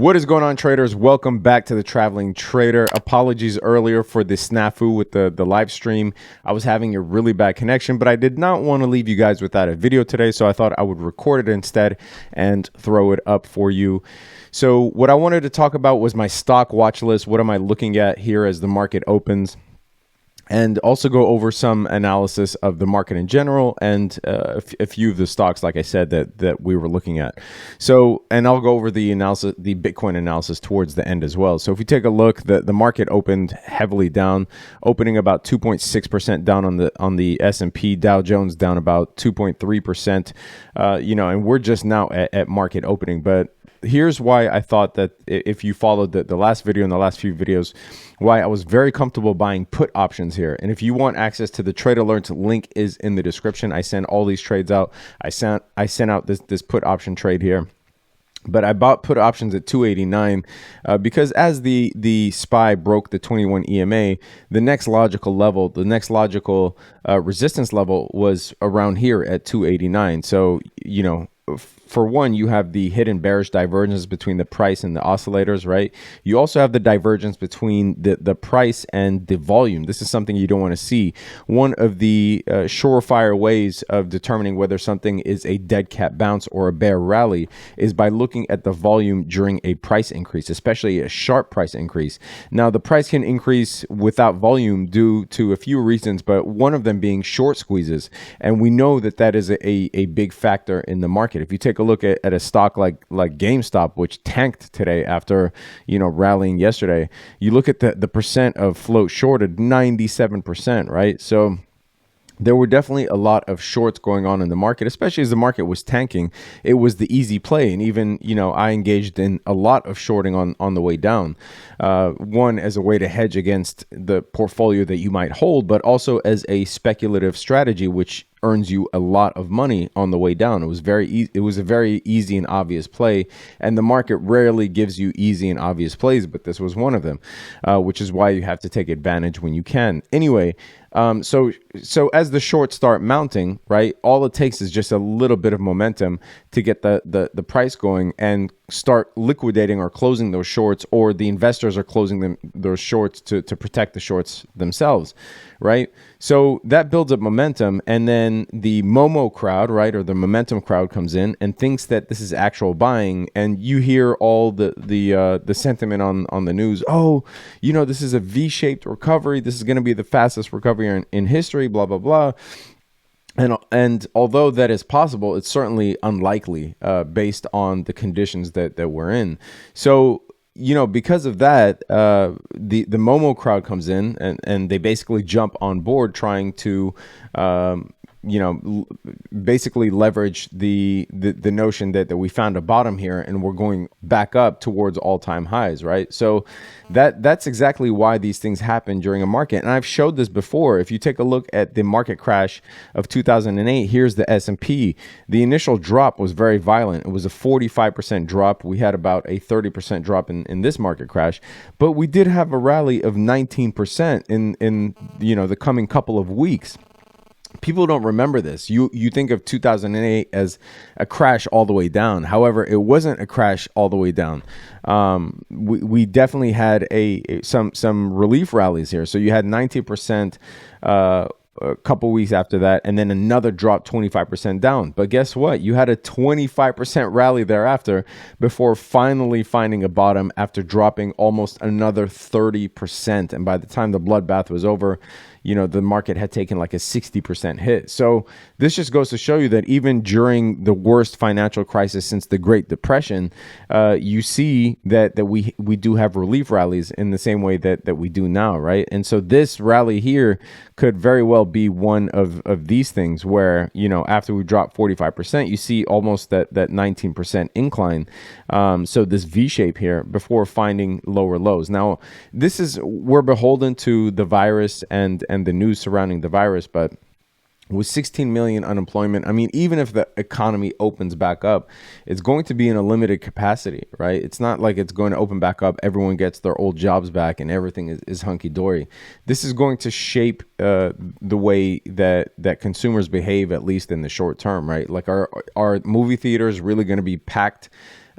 What is going on, traders? Welcome back to the Traveling Trader. Apologies earlier for the snafu with the live stream. I was having a really bad connection, but I did not want to leave you guys without a video today, so I thought I would record it instead and throw it up for you. So what I wanted to talk about was my stock watch list. What am I looking at here as the market opens? And also go over some analysis of the market in general and a few of the stocks, like I said, that we were looking at. So, and I'll go over the analysis, the Bitcoin analysis towards the end as well. So if you take a look, the market opened heavily down, opening about 2.6% down on the S&P. Dow Jones down about 2.3%. And we're just now at market opening. But here's why I thought that if you followed the last video and the last few videos, why I was very comfortable buying put options here. And if you want access to the Trade Alerts, link is in the description. I send all these trades out. I sent out this put option trade here. But I bought put options at 289 because as the SPY broke the 21 EMA, the next logical level, the next logical resistance level was around here at 289. So, for one, you have the hidden bearish divergence between the price and the oscillators, right? You also have the divergence between the price and the volume. This is something you don't want to see. One of the surefire ways of determining whether something is a dead cat bounce or a bear rally is by looking at the volume during a price increase, especially a sharp price increase. Now, the price can increase without volume due to a few reasons, but one of them being short squeezes. And we know that is a big factor in the market. If you take a look at a stock like GameStop, which tanked today after rallying yesterday, you look at the percent of float shorted, 97%, right? So there were definitely a lot of shorts going on in the market, especially as the market was tanking. It was the easy play. And even, I engaged in a lot of shorting on the way down. One, as a way to hedge against the portfolio that you might hold, but also as a speculative strategy, which earns you a lot of money on the way down. It was a very easy and obvious play, and the market rarely gives you easy and obvious plays, but this was one of them, which is why you have to take advantage when you can. Anyway, so as the shorts start mounting, right, all it takes is just a little bit of momentum to get the price going and start liquidating or closing those shorts, or the investors are closing those shorts to protect the shorts themselves, right? So that builds up momentum, and then the Momo crowd, right, or the momentum crowd comes in and thinks that this is actual buying, and you hear all the sentiment on the news. Oh, this is a V-shaped recovery. This is going to be the fastest recovery in history. Blah blah blah. And although that is possible, it's certainly unlikely based on the conditions that we're in. So, because of that, the Momo crowd comes in and they basically jump on board trying to, basically leverage the notion that we found a bottom here and we're going back up towards all-time highs, right? So that's exactly why these things happen during a market. And I've showed this before. If you take a look at the market crash of 2008, here's the S&P. The initial drop was very violent. It was a 45% drop. We had about a 30% drop in this market crash, but we did have a rally of 19% in the coming couple of weeks. People don't remember this. You think of 2008 as a crash all the way down. However, it wasn't a crash all the way down. We definitely had some relief rallies here. So you had 19% a couple weeks after that, and then another drop 25% down. But guess what? You had a 25% rally thereafter before finally finding a bottom after dropping almost another 30%. And by the time the bloodbath was over, the market had taken like a 60% hit. So this just goes to show you that even during the worst financial crisis since the Great Depression, you see that we do have relief rallies in the same way that we do now, right? And so this rally here could very well be one of these things where, after we drop 45%, you see almost that 19% incline. So this V shape here before finding lower lows. Now, we're beholden to the virus and the news surrounding the virus, but with 16 million unemployment, I mean, even if the economy opens back up, it's going to be in a limited capacity, right? It's not like it's going to open back up, everyone gets their old jobs back and everything is hunky-dory. This is going to shape the way that consumers behave, at least in the short term, right? Like, are movie theaters really going to be packed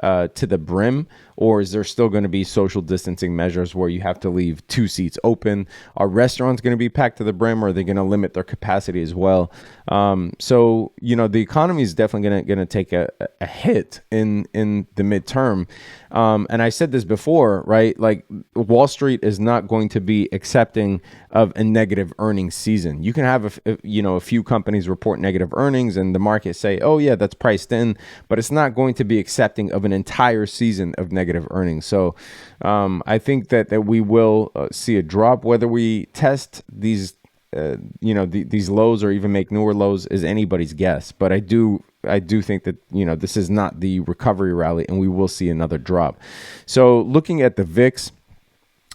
to the brim, or is there still going to be social distancing measures where you have to leave 2 seats open? Are restaurants going to be packed to the brim, or are they going to limit their capacity as well? So the economy is definitely going to take a hit in the midterm. And I said this before, right? Like, Wall Street is not going to be accepting of a negative earnings season. You can have a few companies report negative earnings and the market say, oh yeah, that's priced in, but it's not going to be accepting of an entire season of negative earnings. So I think that we will see a drop. Whether we test these these lows or even make newer lows is anybody's guess, but I do think that this is not the recovery rally, and we will see another drop. So looking at the VIX,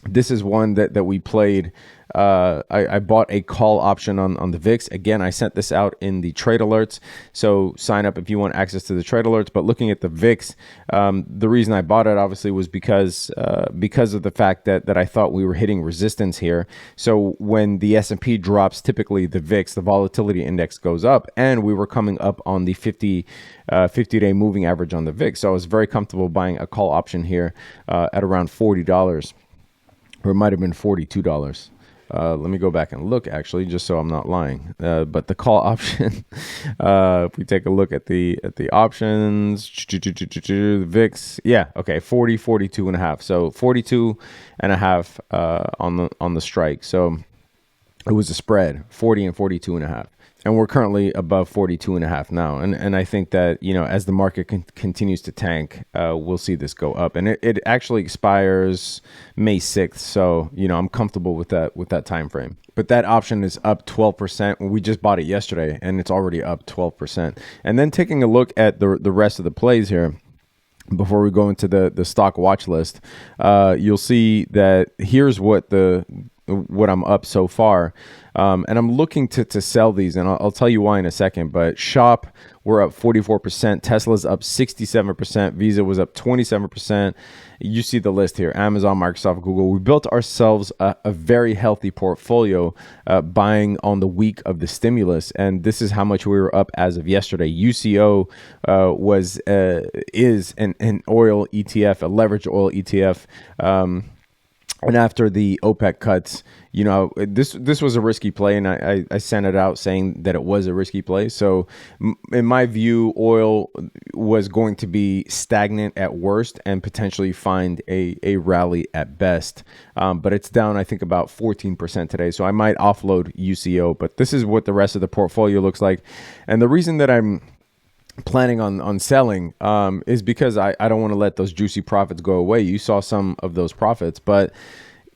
this is one that we played. I bought a call option on the VIX. Again, I sent this out in the trade alerts, so sign up if you want access to the trade alerts. But looking at the VIX, the reason I bought it obviously was because of the fact that I thought we were hitting resistance here. So when the S&P drops, typically the VIX, the volatility index, goes up, and we were coming up on the 50-day moving average on the VIX. So I was very comfortable buying a call option here at around $40, or it might have been $42. Let me go back and look, actually, just so I'm not lying. But the call option, if we take a look at the options, the VIX, yeah, okay, 40, 42 and a half. So 42 and a half on the strike. So it was a spread, 40 and 42 and a half. And we're currently above 42 and a half now. And I think that, as the market continues to tank, we'll see this go up. And it actually expires May 6th. So, I'm comfortable with that time frame. But that option is up 12%. We just bought it yesterday, and it's already up 12%. And then taking a look at the rest of the plays here, before we go into the stock watch list, you'll see that here's what I'm up so far. And I'm looking to sell these, and I'll tell you why in a second. But Shop, we're up 44%. Tesla's up 67%. Visa was up 27%. You see the list here: Amazon, Microsoft, Google. We built ourselves a very healthy portfolio, buying on the week of the stimulus, and this is how much we were up as of yesterday. UCO is an oil ETF, a leveraged oil ETF. And after the OPEC cuts, this was a risky play, and I sent it out saying that it was a risky play. So in my view, oil was going to be stagnant at worst and potentially find a rally at best. But it's down, I think, about 14% today. So I might offload UCO, but this is what the rest of the portfolio looks like. And the reason that I'm planning on selling is because I don't want to let those juicy profits go away. You saw some of those profits, but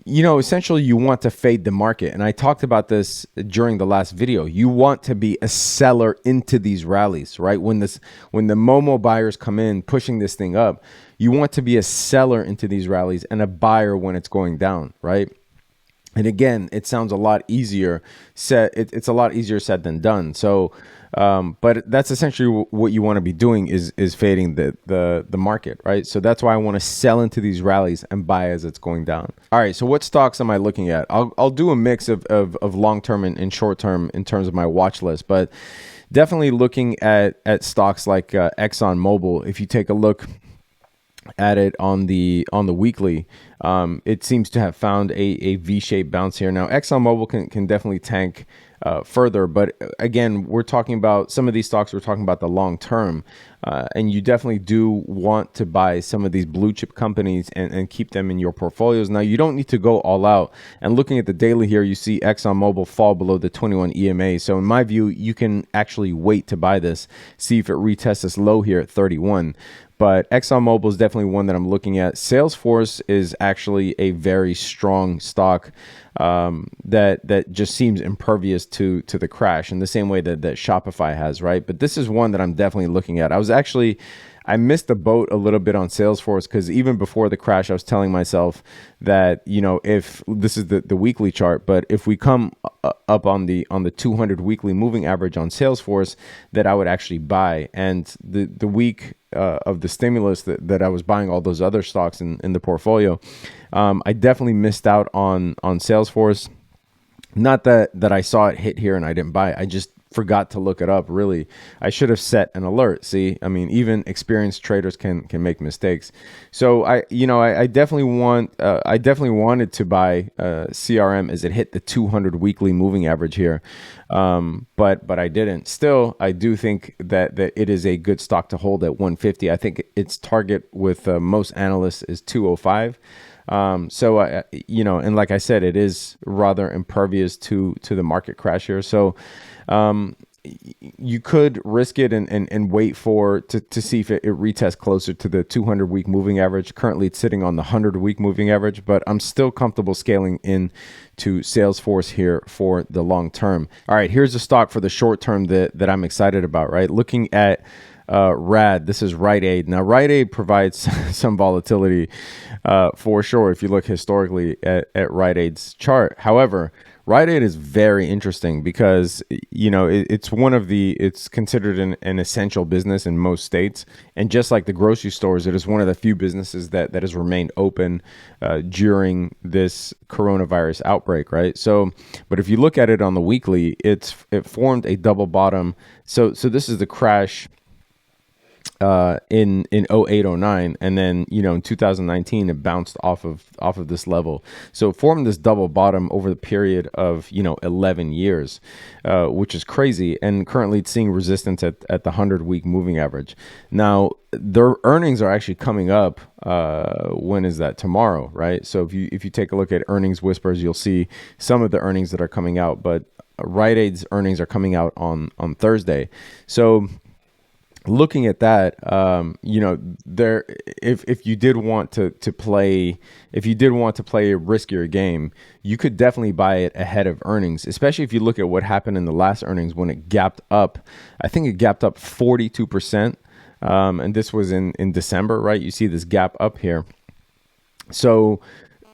essentially you want to fade the market. And I talked about this during the last video. You want to be a seller into these rallies, right? When the Momo buyers come in pushing this thing up, you want to be a seller into these rallies and a buyer when it's going down, right? And again, it sounds a lot easier said. It's a lot easier said than done. So, but that's essentially what you want to be doing is fading the market, right? So that's why I want to sell into these rallies and buy as it's going down. All right. So what stocks am I looking at? I'll do a mix of long term and short term in terms of my watch list, but definitely looking at stocks like ExxonMobil. If you take a look at it on the weekly, it seems to have found a V-shaped bounce here. Now, ExxonMobil can definitely tank further, but again, we're talking about some of these stocks. We're talking about the long term, and you definitely do want to buy some of these blue chip companies and keep them in your portfolios. Now, you don't need to go all out. And looking at the daily here, you see ExxonMobil fall below the 21 EMA. So in my view, you can actually wait to buy this, see if it retests this low here at 31. But ExxonMobil is definitely one that I'm looking at. Salesforce is actually a very strong stock that just seems impervious to the crash in the same way that Shopify has, right? But this is one that I'm definitely looking at. I missed the boat a little bit on Salesforce because even before the crash, I was telling myself that, if this is the weekly chart, but if we come up on the 200 weekly moving average on Salesforce, that I would actually buy. And the week of the stimulus that I was buying all those other stocks in the portfolio, I definitely missed out on Salesforce. Not that I saw it hit here and I didn't buy it. I just forgot to look it up. Really, I should have set an alert. See, I mean, even experienced traders can make mistakes. So I definitely I definitely wanted to buy CRM as it hit the 200 weekly moving average here, but I didn't. Still, I do think that it is a good stock to hold at 150. I think its target with most analysts is 205. So and like I said, it is rather impervious to the market crash here. So, you could risk it and wait to see if it retests closer to the 200 week moving average. Currently it's sitting on the 100 week moving average, but I'm still comfortable scaling in to Salesforce here for the long term. All right, here's a stock for the short term that I'm excited about, right? Looking at RAD. This is Rite Aid. Now, Rite Aid provides some volatility for sure if you look historically at Rite Aid's chart. However, Rite Aid is very interesting because, it's considered an essential business in most states. And just like the grocery stores, it is one of the few businesses that has remained open during this coronavirus outbreak, right? So, but if you look at it on the weekly, it formed a double bottom. So this is the crash in 0809, and then in 2019 it bounced off of this level, so it formed this double bottom over the period of 11 years, which is crazy. And currently it's seeing resistance at the 100-week moving average. Now their earnings are actually coming up. When is that? Tomorrow, right? So if you take a look at earnings whispers, you'll see some of the earnings that are coming out, but Rite Aid's earnings are coming out on Thursday. So looking at that, if you did want to play a riskier game, you could definitely buy it ahead of earnings, especially if you look at what happened in the last earnings when it gapped up. I think it gapped up 42%, and this was in December, right? You see this gap up here. So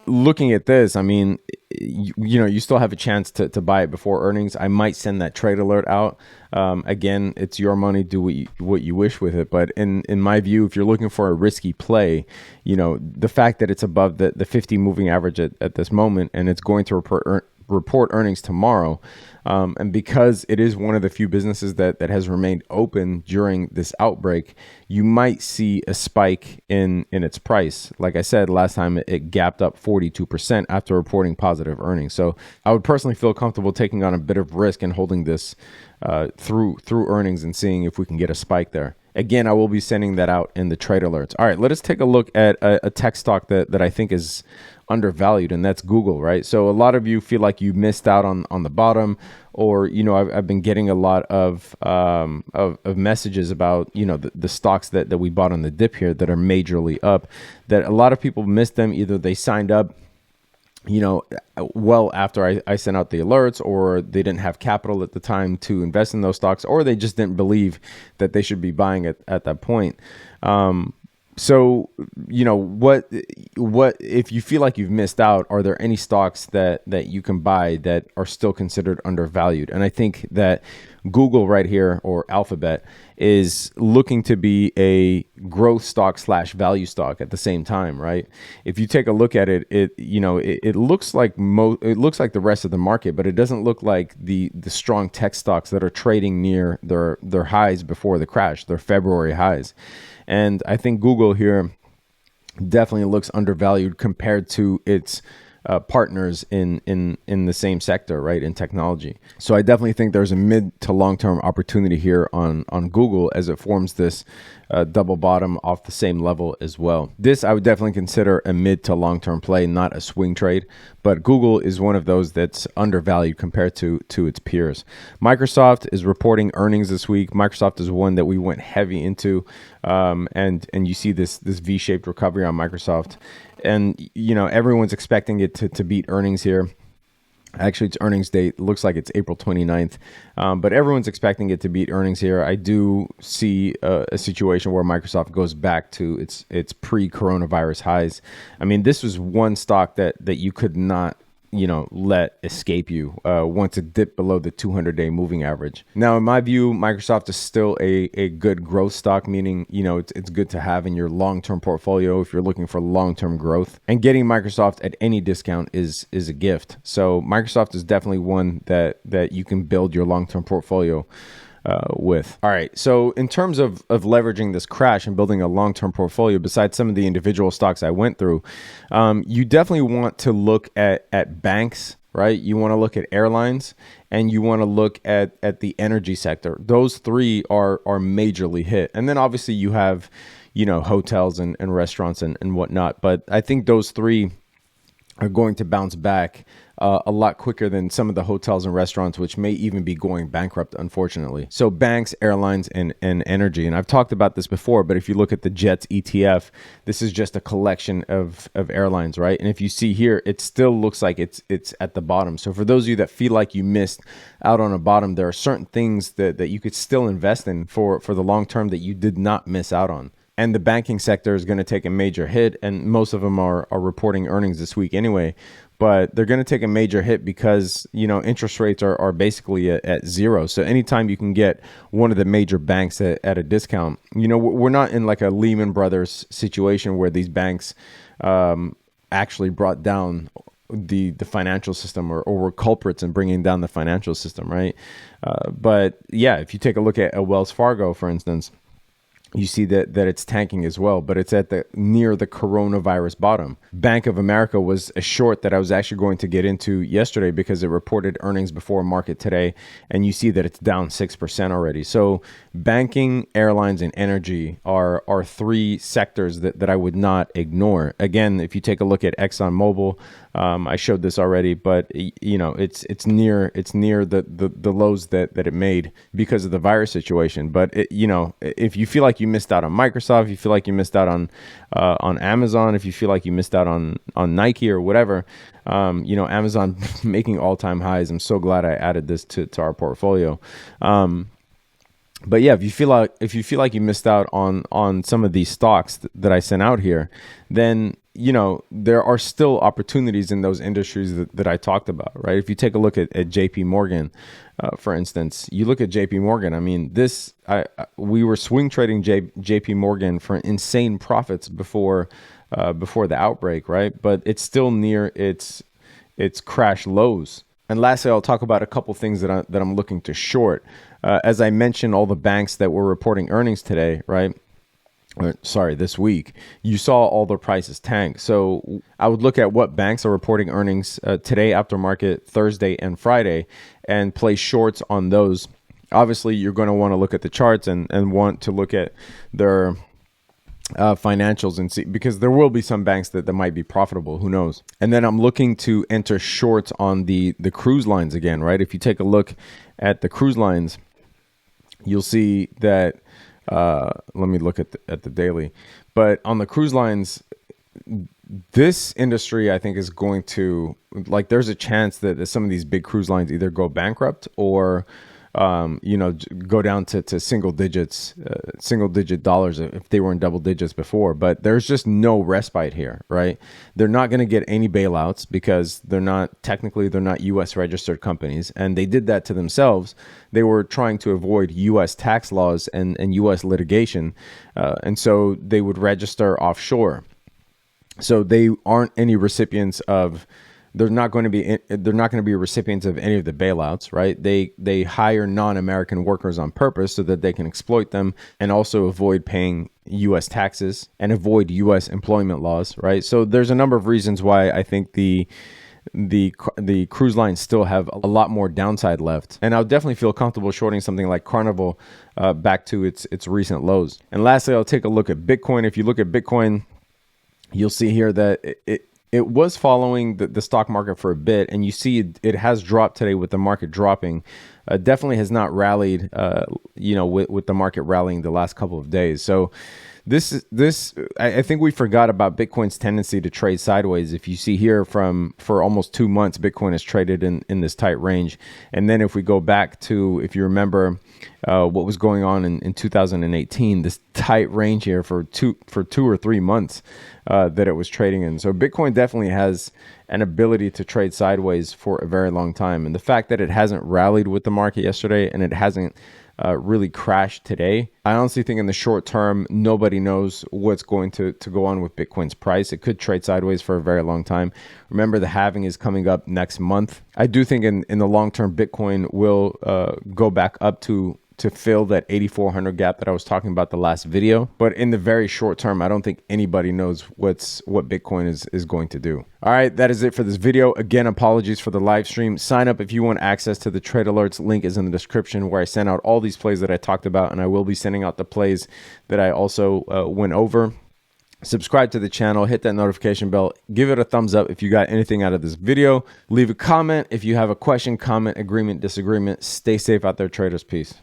looking at this, I mean, you still have a chance to buy it before earnings. I might send that trade alert out. Again, it's your money. Do what you wish with it. But in my view, if you're looking for a risky play, the fact that it's above the 50 moving average at this moment, and it's going to report earnings tomorrow, and because it is one of the few businesses that has remained open during this outbreak, you might see a spike in its price. Like I said, last time it gapped up 42% after reporting positive earnings. So I would personally feel comfortable taking on a bit of risk and holding this through earnings and seeing if we can get a spike there. Again, I will be sending that out in the trade alerts. All right, let us take a look at a tech stock that I think is undervalued, and that's Google, right? So a lot of you feel like you missed out on the bottom, or I've been getting a lot of messages about the stocks that we bought on the dip here that are majorly up, that a lot of people missed them. Either they signed up well after I sent out the alerts, or they didn't have capital at the time to invest in those stocks, or they just didn't believe that they should be buying it at that point. So, what if you feel like you've missed out, are there any stocks that you can buy that are still considered undervalued? And I think that Google right here, or Alphabet, is looking to be a growth stock / value stock at the same time, right? If you take a look at it, it looks like the rest of the market, but it doesn't look like the strong tech stocks that are trading near their highs before the crash, their February highs. And I think Google here definitely looks undervalued compared to its partners in the same sector, right, in technology. So I definitely think there's a mid to long-term opportunity here on Google as it forms this double bottom off the same level as well. This I would definitely consider a mid to long-term play, not a swing trade, but Google is one of those that's undervalued compared to its peers. Microsoft is reporting earnings this week. Microsoft is one that we went heavy into, and you see this V-shaped recovery on Microsoft. And, everyone's expecting it to beat earnings here. Actually, its earnings date looks like it's April 29th, but everyone's expecting it to beat earnings here. I do see a situation where Microsoft goes back to its pre-coronavirus highs. I mean, this was one stock that you could not let escape you once it dipped below the 200-day moving average. Now, in my view, Microsoft is still a good growth stock, meaning, it's good to have in your long-term portfolio if you're looking for long-term growth. And getting Microsoft at any discount is a gift. So Microsoft is definitely one that you can build your long-term portfolio with. All right. So in terms of leveraging this crash and building a long-term portfolio, besides some of the individual stocks I went through, you definitely want to look at banks, right? You want to look at airlines, and you want to look at the energy sector. Those three are majorly hit. And then obviously you have, hotels and restaurants and whatnot. But I think those three are going to bounce back a lot quicker than some of the hotels and restaurants, which may even be going bankrupt, unfortunately. So banks, airlines, and energy. And I've talked about this before, but if you look at the JETS ETF, this is just a collection of airlines, right? And if you see here, it still looks like it's at the bottom. So for those of you that feel like you missed out on a bottom, there are certain things that you could still invest in for the long term that you did not miss out on. And the banking sector is going to take a major hit, and most of them are reporting earnings this week anyway. But they're going to take a major hit because, interest rates are basically at zero. So anytime you can get one of the major banks at a discount, we're not in like a Lehman Brothers situation where these banks actually brought down the financial system or were culprits in bringing down the financial system, right? But yeah, if you take a look at a Wells Fargo, for instance, you see that it's tanking as well, but it's at near the coronavirus bottom. Bank of America was a short that I was actually going to get into yesterday because it reported earnings before market today, and you see that it's down 6% already. So banking, airlines, and energy are three sectors that I would not ignore. Again, if you take a look at ExxonMobil, I showed this already, but it's near the lows that it made because of the virus situation. But if you feel like you missed out on Microsoft, if you feel like you missed out on Amazon, if you feel like you missed out on Nike or whatever, Amazon making all-time highs. I'm so glad I added this to our portfolio. But yeah, if you feel like you missed out on some of these stocks that I sent out here, then there are still opportunities in those industries that I talked about, right? If you take a look at JP Morgan, for instance, you look at JP Morgan. I mean, we were swing trading JP Morgan for insane profits before the outbreak, right? But it's still near its crash lows. And lastly, I'll talk about a couple things that I'm looking to short. As I mentioned, all the banks that were reporting earnings today, right? This week, you saw all their prices tank. So I would look at what banks are reporting earnings today, after market, Thursday, and Friday, and place shorts on those. Obviously, you're going to want to look at the charts and want to look at their financials and see, because there will be some banks that might be profitable. Who knows? And then I'm looking to enter shorts on the cruise lines again, right? If you take a look at the cruise lines, you'll see that. Let me look at the daily, but on the cruise lines, this industry, I think, is going to, there's a chance that some of these big cruise lines either go bankrupt or, go down to single digit dollars if they were in double digits before. But there's just no respite here, right? They're not going to get any bailouts because they're not U.S. registered companies, and they did that to themselves. They were trying to avoid U.S. tax laws and U.S. litigation, and so they would register offshore. So they aren't any recipients of. They're not going to be recipients of any of the bailouts, right? They hire non-American workers on purpose so that they can exploit them and also avoid paying U.S. taxes and avoid U.S. employment laws, right? So there's a number of reasons why I think the cruise lines still have a lot more downside left. And I'll definitely feel comfortable shorting something like Carnival back to its recent lows. And lastly, I'll take a look at Bitcoin. If you look at Bitcoin, you'll see here that it was following the stock market for a bit, and you see it has dropped today with the market dropping. Definitely has not rallied, with the market rallying the last couple of days. So I think we forgot about Bitcoin's tendency to trade sideways. If you see here, for almost 2 months, Bitcoin has traded in this tight range. And then if we go back to, if you remember what was going on in 2018, this tight range here for 2 or 3 months that it was trading in. So Bitcoin definitely has an ability to trade sideways for a very long time. And the fact that it hasn't rallied with the market yesterday and it hasn't really crashed today, I honestly think in the short term, nobody knows what's going to go on with Bitcoin's price. It could trade sideways for a very long time. Remember, the halving is coming up next month. I do think in the long term, Bitcoin will go back up to fill that 8,400 gap that I was talking about the last video. But in the very short term, I don't think anybody knows what Bitcoin is going to do. All right, that is it for this video. Again, apologies for the live stream. Sign up if you want access to the trade alerts. Link is in the description, where I send out all these plays that I talked about, and I will be sending out the plays that I also went over. Subscribe to the channel, hit that notification bell, give it a thumbs up if you got anything out of this video. Leave a comment if you have a question, comment, agreement, disagreement. Stay safe out there, traders. Peace.